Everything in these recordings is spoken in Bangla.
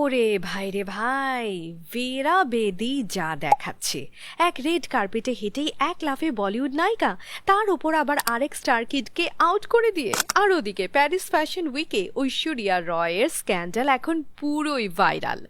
ওরে ভাই রে ভাই, ভেরা বেদি যা দেখাচ্ছে! এক রেড কার্পেটে হেঁটেই এক লাফে বলিউড নায়িকা, তার উপর আবার আরেক স্টার কিডকে আউট করে দিয়ে। আর ওদিকে প্যারিস ফ্যাশন উইকে ঐশ্বরিয়া রয়ের স্ক্যান্ডাল এখন পুরোই ভাইরাল।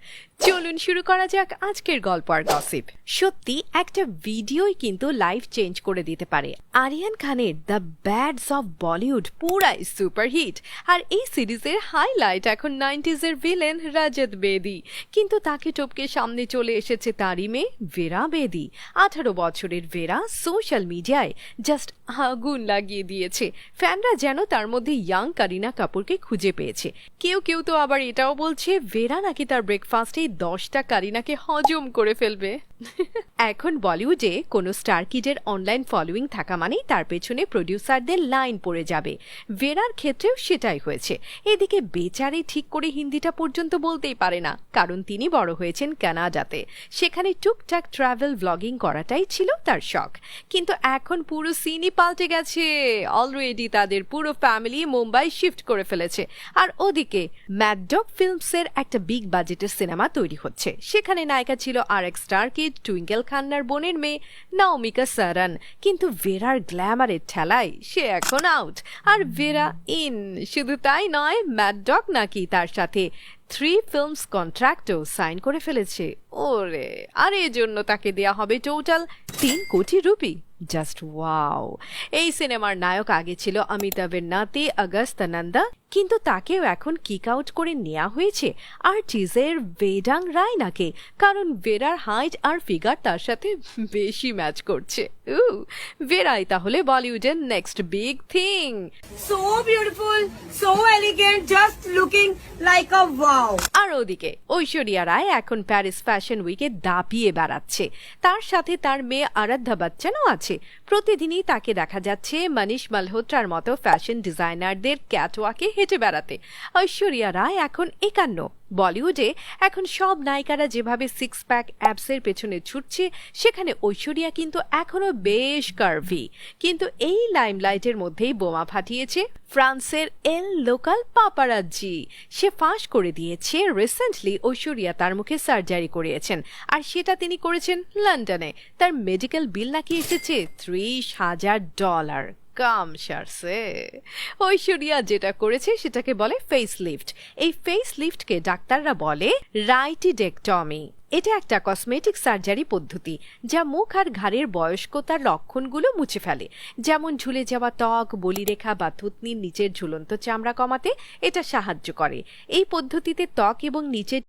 চলুন শুরু করা যাক আজকের গল্প আর গসিপ। সত্যি একটা ভিডিওই কিন্তু লাইফ চেঞ্জ করে দিতে পারে। আরিয়ান খানের দ্য ব্যাডস অফ বলিউড পুরাই সুপারহিট, আর এই সিরিজের হাইলাইট এখন 90s এর ভিলেন রজত বেদি। কিন্তু তাকে টপকে সামনে চলে এসেছে তারই মেয়ে ভেরা বেদি। 18 বছরের ভেরা সোশ্যাল মিডিয়ায় জাস্ট আগুন লাগিয়ে দিয়েছে। ফ্যানরা যেন তার মধ্যে ইয়াং করিনা কাপুরকে খুঁজে পেয়েছে। কেউ কেউ তো আবার এটাও বলছে ভেরা নাকি তার ব্রেকফাস্টে 10টা কারিনাকে হজম করে ফেলবে। এখন বলিউডে কোনো স্টার কিডের অনলাইন ফলোয়িং থাকা মানেই তার পেছনে প্রডিউসারদের লাইন পড়ে যাবে। ভেরার ক্ষেত্রেও সেটাই হয়েছে। এদিকে বেচারি ঠিক করে হিন্দিটা পর্যন্ত বলতেই পারে না, কারণ তিনি বড় হয়েছেন কানাডাতে। সেখানে টুকটাক ট্রাভেল ব্লগিং করাটাই ছিল তার শখ। কিন্তু এখন পুরো সিনই পাল্টে গেছে। অলরেডি তাদের পুরো ফ্যামিলি মুম্বাই শিফট করে ফেলেছে। আর ওদিকে ম্যাড ডগ ফিল্মসের একটা বিগ বাজেটের সিনেমা তৈরি হচ্ছে। সেখানে নায়িকা ছিল আর এক স্টার কিড, টুইঙ্কেল খান্নার বোনের মেয়ে নাওমিকা সারান। কিন্তু ভেরার গ্ল্যামারের ঠেলায় সে এখন আউট, আর ভেরা ইন। শুধু তাই নয়, ম্যাড ডগ নাকি তার সাথে 3 ফিল্মস কন্ট্রাক্টও সাইন করে ফেলেছে। ওরে, আর এর জন্য তাকে দেয়া হবে টোটাল 3 কোটি রুপি। Just wow! এই সিনেমার নায়ক আগে ছিল অমিতাভের নাতি অগস্ত নন্দা, কিন্তু তাকেও এখন কিক আউট করে নেওয়া হয়েছে আর্টিস্টের বেডাং রায়নাকে, কারণ ভেরার হাইট আর ফিগার তার সাথে বেশি ম্যাচ করছে। ভেরাই তাহলে বলিউডের next big thing. So beautiful, so elegant, just looking like a wow. আর ওদিকে ঐশ্বরিয়া রায় এখন প্যারিস ফ্যাশন উইকে দাপিয়ে বেড়াচ্ছে। তার সাথে তার মেয়ে আরাধ্যা বচ্চনও আছে। প্রতিদিনই তাকে দেখা যাচ্ছে মনীষ মালহোত্রার মতো ফ্যাশন ডিজাইনারদের ক্যাটওয়াকে হেঁটে বেড়াতে। ঐশ্বরিয়া রায় এখন 51। বলিউডে এখন সব নায়িকারা যেভাবে 6 প্যাক অ্যাবসের পেছনে ছুটছে, সেখানে ঐশ্বরিয়া কিন্তু এখনো বেশ কার্ভি। কিন্তু এই লাইমলাইটের মধ্যেই বোমা ফাটিয়েছে ফ্রান্সের এল লোকাল পাপারাজ্জি। সে ফাঁস করে দিয়েছে রিসেন্টলি ঐশ্বরিয়া তার মুখে সার্জারি করিয়েছেন, আর সেটা তিনি করেছেন লন্ডনে। তার মেডিকেল বিল নাকি এসেছে $30,000। কাম সারছে। ঐশ্বরিয়া যেটা করেছে সেটাকে বলে ফেস লিফট। এই ফেস লিফটকে ডাক্তাররা বলে রাইটিডেক্টমি। এটা একটা কসমেটিক সার্জারি পদ্ধতি যা মুখ আর ঘাড়ের বয়স্কতার লক্ষণগুলো মুছে ফেলে, যেমন ঝুলে যাওয়া ত্বক, বলিরেখা বা থুতনির নিচের ঝুলন্ত চামড়া কমাতে এটা সাহায্য করে। এই পদ্ধতিতে ত্বক এবং নিচের